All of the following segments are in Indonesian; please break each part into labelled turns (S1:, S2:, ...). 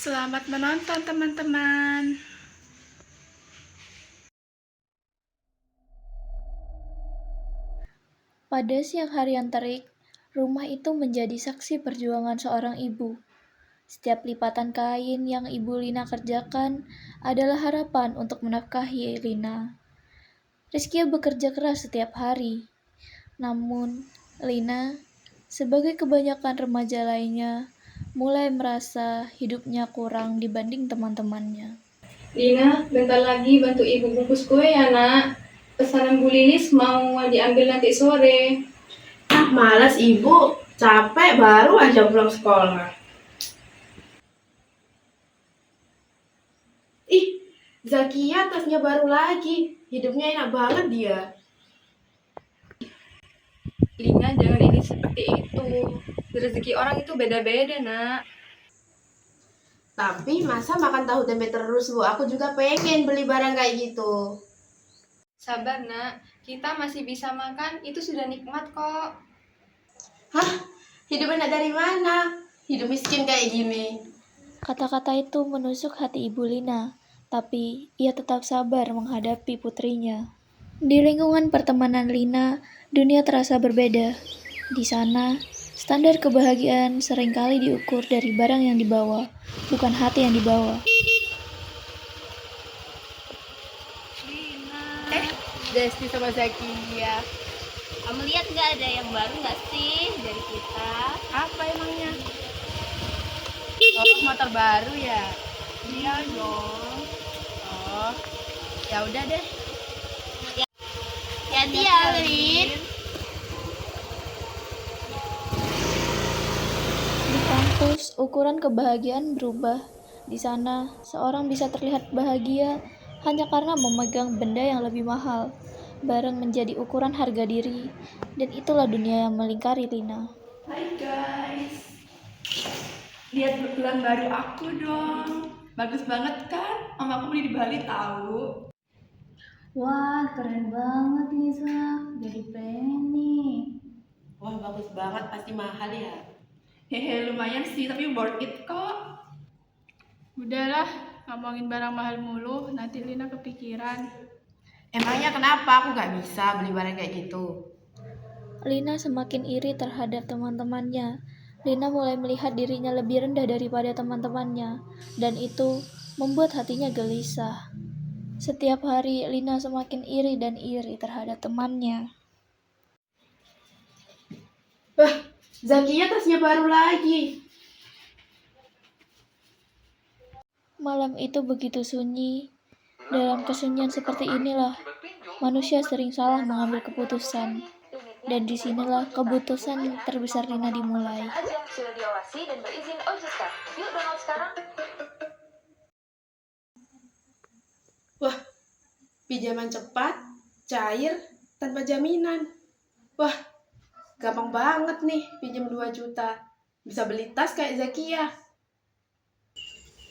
S1: Selamat menonton teman-teman.
S2: Pada siang hari yang terik, rumah itu menjadi saksi perjuangan seorang ibu. Setiap lipatan kain yang Ibu Lina kerjakan adalah harapan untuk menafkahi Lina. Rizkia bekerja keras setiap hari. Namun, Lina, sebagai kebanyakan remaja lainnya, mulai merasa hidupnya kurang dibanding teman-temannya.
S3: Lina, bentar lagi bantu ibu bungkus kue ya nak. Pesanan Bu Lilis mau diambil nanti sore.
S4: Ah, malas ibu, capek baru aja pulang sekolah. Ih, Zakia tasnya baru lagi. Hidupnya enak banget dia.
S3: Lina, jangan ini seperti itu. Rezeki orang itu beda-beda nak.
S4: Tapi masa makan tahu tempe terus, Bu? Aku juga pengen beli barang kayak gitu.
S3: Sabar nak, kita masih bisa makan, itu sudah nikmat kok.
S4: Hah? Hidup enak dari mana? Hidup miskin kayak gini.
S2: Kata-kata itu menusuk hati Ibu Lina, tapi ia tetap sabar menghadapi putrinya. Di lingkungan pertemanan Lina, dunia terasa berbeda. Di sana, standar kebahagiaan seringkali diukur dari barang yang dibawa, bukan hati yang dibawa.
S3: Desti sama Zakia.
S5: Kamu lihat nggak ada yang baru nggak sih dari kita?
S3: Apa emangnya? Oh, motor baru ya?
S5: Iya dong.
S3: Oh, ya udah deh.
S5: Hati ya, Lin.
S2: Di kampus, ukuran kebahagiaan berubah. Di sana, seorang bisa terlihat bahagia hanya karena memegang benda yang lebih mahal. Barang menjadi ukuran harga diri, dan itulah dunia yang melingkari Lina.
S1: Hai guys. Lihat gelang baru aku dong. Bagus banget kan? Om aku beli di Bali tahu.
S6: Wah, keren banget Nisa. Jadi pengen nih.
S4: Wah, bagus banget. Pasti mahal ya.
S1: Hehe, lumayan sih, tapi worth it kok. Udahlah, ngomongin barang mahal mulu, nanti Lina kepikiran.
S4: Emangnya kenapa aku nggak bisa beli barang kayak gitu?
S2: Lina semakin iri terhadap teman-temannya. Lina mulai melihat dirinya lebih rendah daripada teman-temannya, dan itu membuat hatinya gelisah. Setiap hari, Lina semakin iri dan iri terhadap temannya.
S4: Wah, Zakia tasnya baru lagi.
S2: Malam itu begitu sunyi. Dalam kesunyian seperti inilah, manusia sering salah mengambil keputusan. Dan disinilah keputusan terbesar Lina dimulai.
S7: Aja sudah diawasi dan berizin OJK. Yuk download sekarang.
S4: Wah, pinjaman cepat, cair, tanpa jaminan. Wah, gampang banget nih pinjam 2 juta. Bisa beli tas kayak Zakia.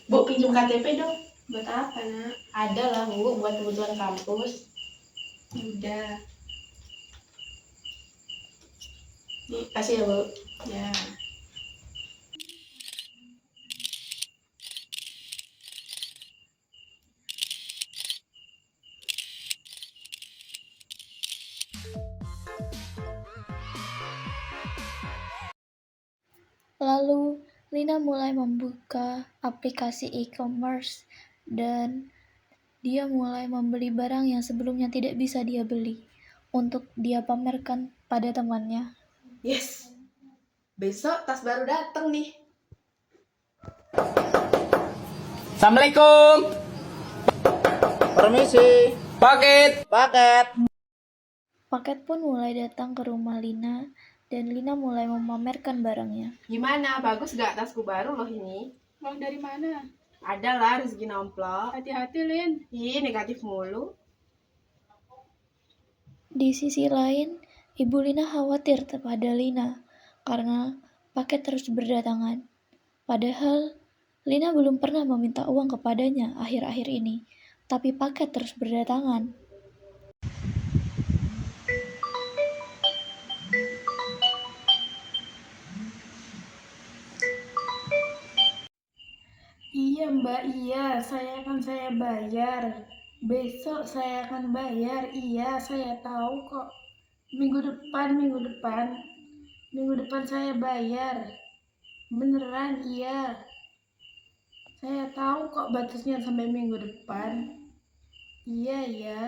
S4: Bu, pinjam KTP dong. Buat apa, nak? Ada lah, Bu, buat kebutuhan kampus. Udah. Nih, kasih ya, Bu. Ya.
S2: Lalu, Lina mulai membuka aplikasi e-commerce dan dia mulai membeli barang yang sebelumnya tidak bisa dia beli untuk dia pamerkan pada temannya.
S4: Yes. Besok tas baru datang nih.
S8: Assalamualaikum. Permisi. Paket.
S2: Paket pun mulai datang ke rumah Lina dan Lina mulai memamerkan barangnya.
S4: Gimana? Bagus gak tasku baru loh ini?
S1: Uang dari mana?
S4: Ada lah rezeki nomplok.
S1: Hati-hati, Lin.
S4: Ih, negatif mulu.
S2: Di sisi lain, Ibu Lina khawatir kepada Lina karena paket terus berdatangan. Padahal Lina belum pernah meminta uang kepadanya akhir-akhir ini, tapi paket terus berdatangan.
S3: Iya Mbak, iya, saya bayar. Besok saya akan bayar, iya saya tahu kok. Minggu depan, minggu depan saya bayar. Beneran, iya. Saya tahu kok batasnya sampai minggu depan. Iya, ya.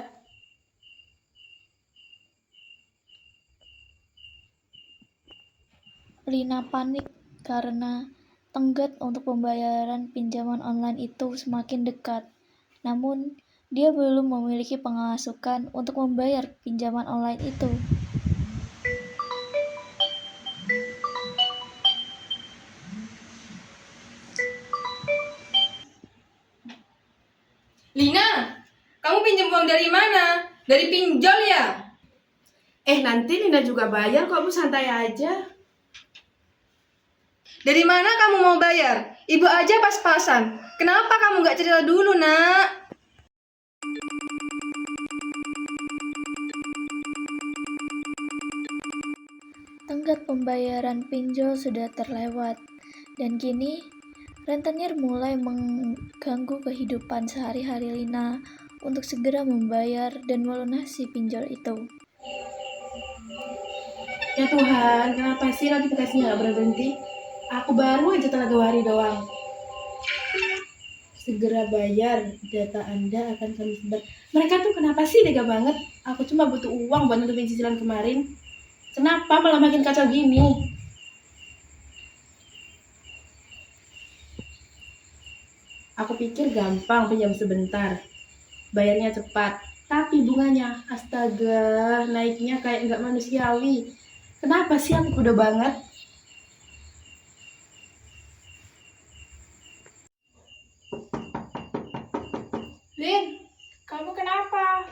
S2: Lina panik karena tenggat untuk pembayaran pinjaman online itu semakin dekat. Namun, dia belum memiliki penghasilan untuk membayar pinjaman online itu.
S3: Lina, kamu pinjam uang dari mana? Dari pinjol ya?
S4: Nanti Lina juga bayar kok Bu, santai aja.
S3: Dari mana kamu mau bayar? Ibu aja pas-pasan. Kenapa kamu nggak cerita dulu, Nak?
S2: Tenggat pembayaran pinjol sudah terlewat, dan kini rentenir mulai mengganggu kehidupan sehari-hari Lina untuk segera membayar dan melunasi pinjol itu.
S4: Ya Tuhan, kenapa sih notifikasinya nggak berhenti? Aku baru aja telah 2 hari doang. Segera bayar, data Anda akan kami sebar. Mereka tuh kenapa sih tega banget? Aku cuma butuh uang buat nutupin cicilan kemarin. Kenapa malah makin kacau gini? Aku pikir gampang pinjam sebentar, bayarnya cepat. Tapi bunganya, astaga, naiknya kayak nggak manusiawi. Kenapa sih aku kuda banget?
S3: Lin, kamu kenapa?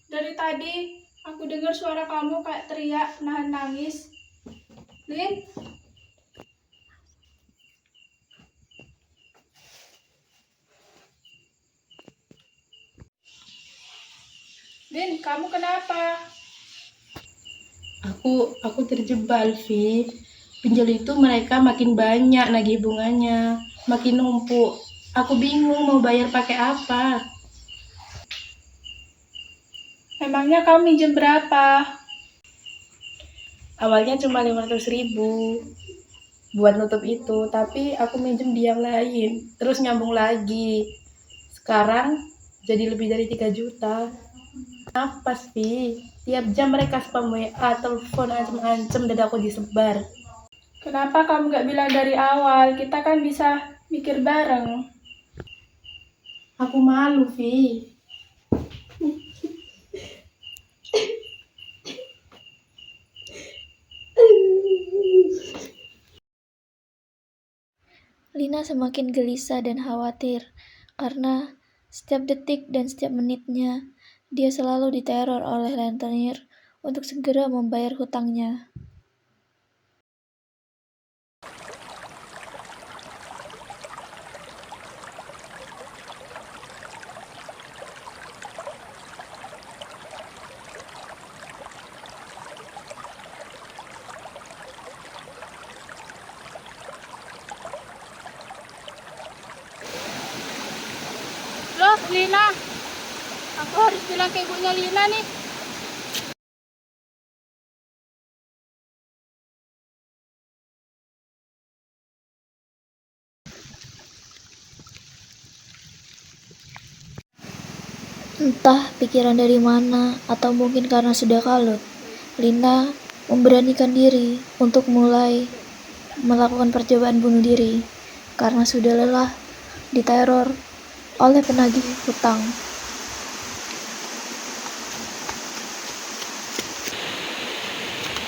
S3: Dari tadi aku dengar suara kamu kayak teriak, nahan nangis. Lin? Lin, kamu kenapa?
S4: Aku terjebak, Vi. Pinjol itu mereka makin banyak nagih bunganya, makin numpuk. Aku bingung mau bayar pakai apa.
S3: Memangnya kamu minjem berapa?
S4: Awalnya cuma 500.000 buat nutup itu, tapi aku minjem di yang lain, terus nyambung lagi. Sekarang jadi lebih dari 3 juta. Apa sih? Tiap jam mereka spam WA, telepon, ancem-ancem, dadaku disebar.
S3: Kenapa kamu nggak bilang dari awal? Kita kan bisa mikir bareng.
S4: Aku malu, Vi.
S2: Lina semakin gelisah dan khawatir karena setiap detik dan setiap menitnya dia selalu diteror oleh rentenir untuk segera membayar hutangnya.
S3: Loh, Lina. Aku harus bilang ke ibunya Lina nih.
S2: Entah pikiran dari mana atau mungkin karena sudah kalut, Lina memberanikan diri untuk mulai melakukan percobaan bunuh diri karena sudah lelah diteror oleh penagih hutang.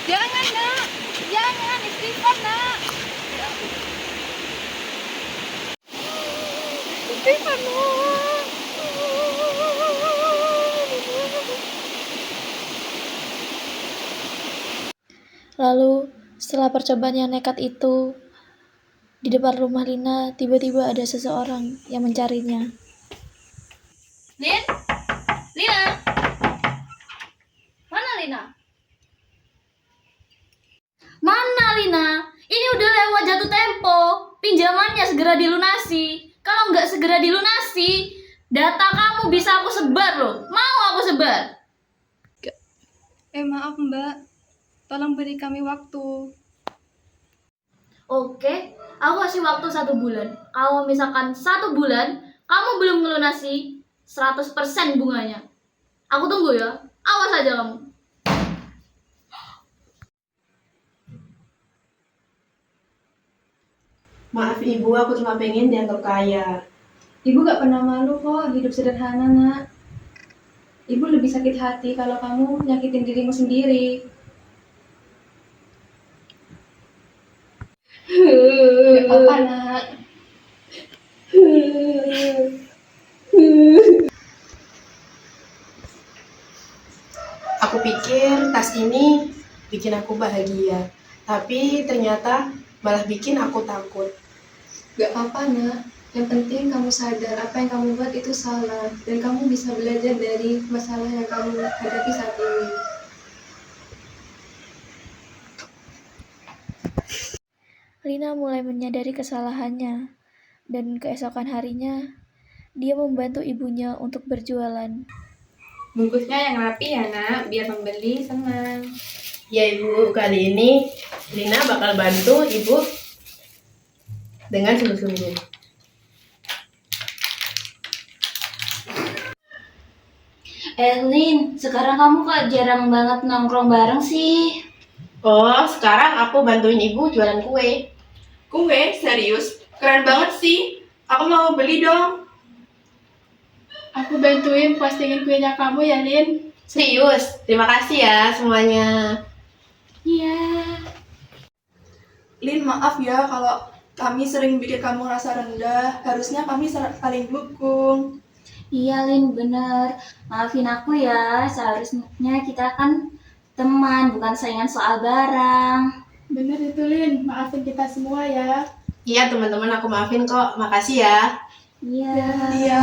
S1: Jangan, Nak. Jangan, istighfar, Nak. Istighfar, Nak.
S2: Lalu, setelah percobaan yang nekat itu, di depan rumah Lina tiba-tiba ada seseorang yang mencarinya.
S5: Lin? Lina? Mana Lina? Mana Lina? Ini udah lewat jatuh tempo. Pinjamannya segera dilunasi.
S6: Kalau nggak segera dilunasi, data kamu bisa aku sebar loh. Mau aku sebar?
S1: Maaf Mbak, tolong beri kami waktu.
S6: Oke, aku kasih waktu 1 bulan. Kalau misalkan 1 bulan, kamu belum melunasi 100% bunganya. Aku tunggu ya. Awas aja kamu.
S4: Maaf ibu, aku cuma pengen dianggap kaya.
S8: Ibu gak pernah malu kok hidup sederhana, nak. Ibu lebih sakit hati kalau kamu nyakitin dirimu sendiri. Gak apa-apa, nak.
S4: Aku pikir tas ini bikin aku bahagia, tapi ternyata malah bikin aku takut.
S8: Gak apa-apa, nak. Yang penting kamu sadar apa yang kamu buat itu salah. Dan kamu bisa belajar dari masalah yang kamu hadapi saat ini.
S2: Lina mulai menyadari kesalahannya, dan keesokan harinya, dia membantu ibunya untuk berjualan.
S8: Bungkusnya yang rapi ya, nak, biar pembeli senang.
S4: Ya ibu, kali ini Lina bakal bantu ibu dengan sungguh-sungguh.
S6: Lin, sekarang kamu kok jarang banget nongkrong bareng sih?
S4: Oh, sekarang aku bantuin ibu jualan kue.
S1: Kue? Serius? Keren banget sih. Aku mau beli dong.
S3: Aku bantuin postingin kuenya kamu ya, Lin.
S4: Serius, terima kasih ya semuanya.
S6: Iya.
S1: Lin, maaf ya kalau kami sering bikin kamu rasa rendah. Harusnya kami saling dukung.
S6: Iya, Lin, bener. Maafin aku ya, seharusnya kita kan teman, bukan saingan soal barang.
S3: Bener itu, Lin. Maafin kita semua ya.
S4: Iya teman-teman, aku maafin kok. Makasih ya.
S6: Iya.
S1: Iya.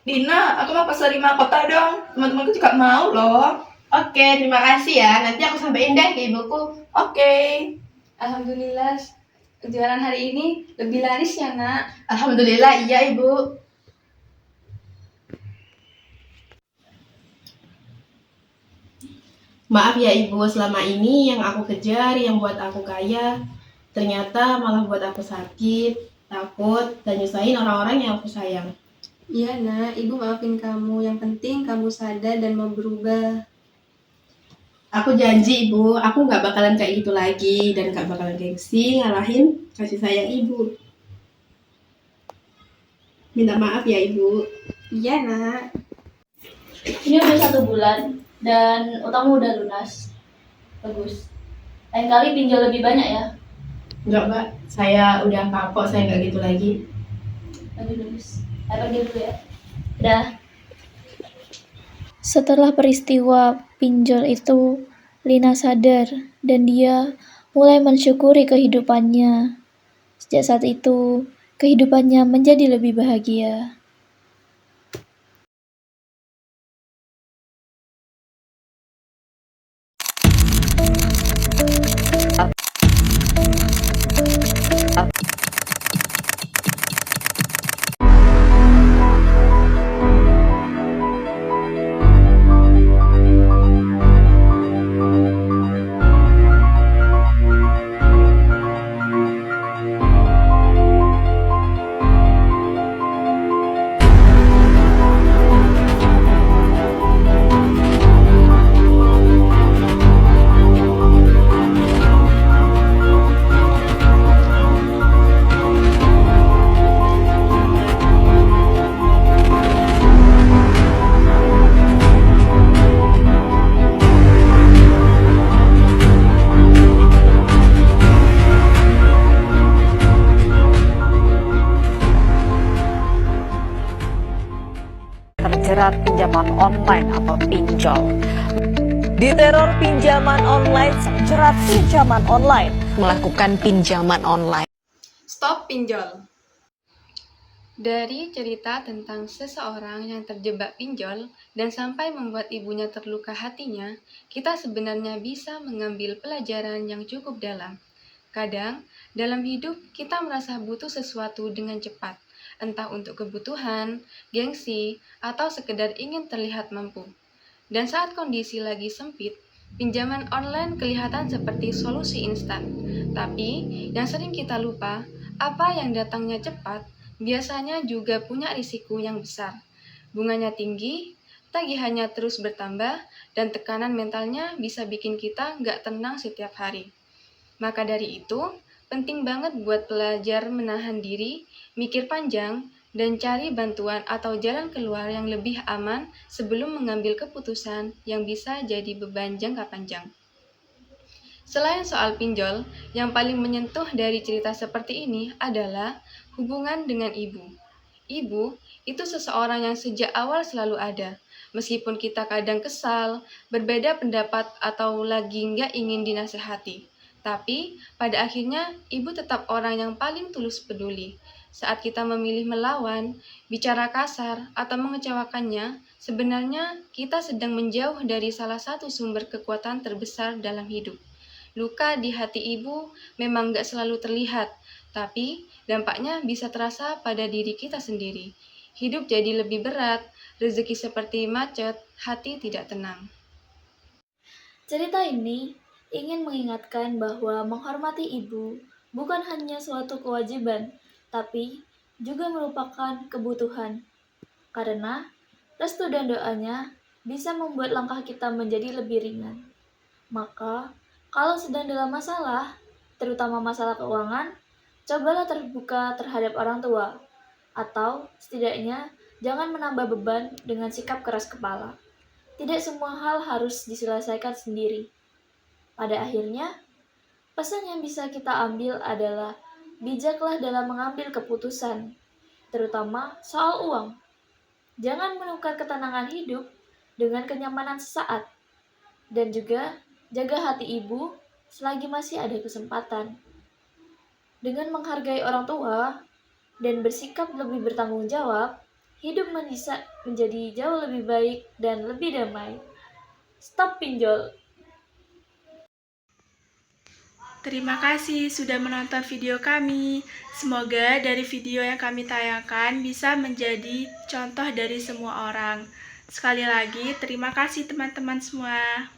S1: Dina, aku mau pesan 5 kotak dong. Teman-temanku juga mau loh.
S4: Oke, terima kasih ya. Nanti aku sampaikan deh ke ibuku.
S1: Oke.
S8: Alhamdulillah, jualan hari ini lebih laris ya, nak.
S4: Alhamdulillah, iya ibu. Maaf ya ibu, selama ini yang aku kejar, yang buat aku kaya, ternyata malah buat aku sakit, takut, dan nyusahin orang-orang yang aku sayang.
S8: Iya, nak. Ibu maafin kamu. Yang penting kamu sadar dan mau berubah.
S4: Aku janji ibu, aku gak bakalan kayak gitu lagi, dan gak bakalan gengsi ngalahin kasih sayang ibu. Minta maaf ya ibu.
S8: Iya, nak.
S6: Ini udah 1 bulan dan utangmu udah lunas. Bagus. Lain kali pinjam lebih banyak ya.
S4: Enggak mbak, saya udah kapok, saya gak gitu lagi.
S6: Bagus. Saya pergi dulu ya. Udah.
S2: Setelah peristiwa pinjol itu, Lina sadar dan dia mulai mensyukuri kehidupannya. Sejak saat itu, kehidupannya menjadi lebih bahagia.
S9: terjerat pinjaman online atau pinjol.
S10: Diteror pinjaman online, jerat pinjaman online.
S9: Melakukan pinjaman online.
S3: Stop pinjol.
S11: Dari cerita tentang seseorang yang terjebak pinjol dan sampai membuat ibunya terluka hatinya, kita sebenarnya bisa mengambil pelajaran yang cukup dalam. Kadang, dalam hidup kita merasa butuh sesuatu dengan cepat, entah untuk kebutuhan, gengsi, atau sekedar ingin terlihat mampu. Dan saat kondisi lagi sempit, pinjaman online kelihatan seperti solusi instan. Tapi, yang sering kita lupa, apa yang datangnya cepat, biasanya juga punya risiko yang besar. Bunganya tinggi, tagihannya terus bertambah, dan tekanan mentalnya bisa bikin kita nggak tenang setiap hari. Maka dari itu, penting banget buat belajar menahan diri, mikir panjang, dan cari bantuan atau jalan keluar yang lebih aman sebelum mengambil keputusan yang bisa jadi beban jangka panjang. Selain soal pinjol, yang paling menyentuh dari cerita seperti ini adalah hubungan dengan ibu. Ibu itu seseorang yang sejak awal selalu ada, meskipun kita kadang kesal, berbeda pendapat, atau lagi nggak ingin dinasehati. Tapi, pada akhirnya, ibu tetap orang yang paling tulus peduli. Saat kita memilih melawan, bicara kasar, atau mengecewakannya, sebenarnya kita sedang menjauh dari salah satu sumber kekuatan terbesar dalam hidup. Luka di hati ibu memang gak selalu terlihat, tapi dampaknya bisa terasa pada diri kita sendiri. Hidup jadi lebih berat, rezeki seperti macet, hati tidak tenang.
S2: Cerita ini ingin mengingatkan bahwa menghormati ibu bukan hanya suatu kewajiban, tapi juga merupakan kebutuhan. Karena restu dan doanya bisa membuat langkah kita menjadi lebih ringan. Maka, kalau sedang dalam masalah, terutama masalah keuangan, cobalah terbuka terhadap orang tua, atau setidaknya jangan menambah beban dengan sikap keras kepala. Tidak semua hal harus diselesaikan sendiri. Pada akhirnya, pesan yang bisa kita ambil adalah bijaklah dalam mengambil keputusan, terutama soal uang. Jangan menukar ketenangan hidup dengan kenyamanan sesaat, dan juga jaga hati ibu selagi masih ada kesempatan. Dengan menghargai orang tua dan bersikap lebih bertanggung jawab, hidup bisa menjadi jauh lebih baik dan lebih damai. Stop pinjol.
S1: Terima kasih sudah menonton video kami. Semoga dari video yang kami tayangkan bisa menjadi contoh dari semua orang. Sekali lagi, terima kasih teman-teman semua.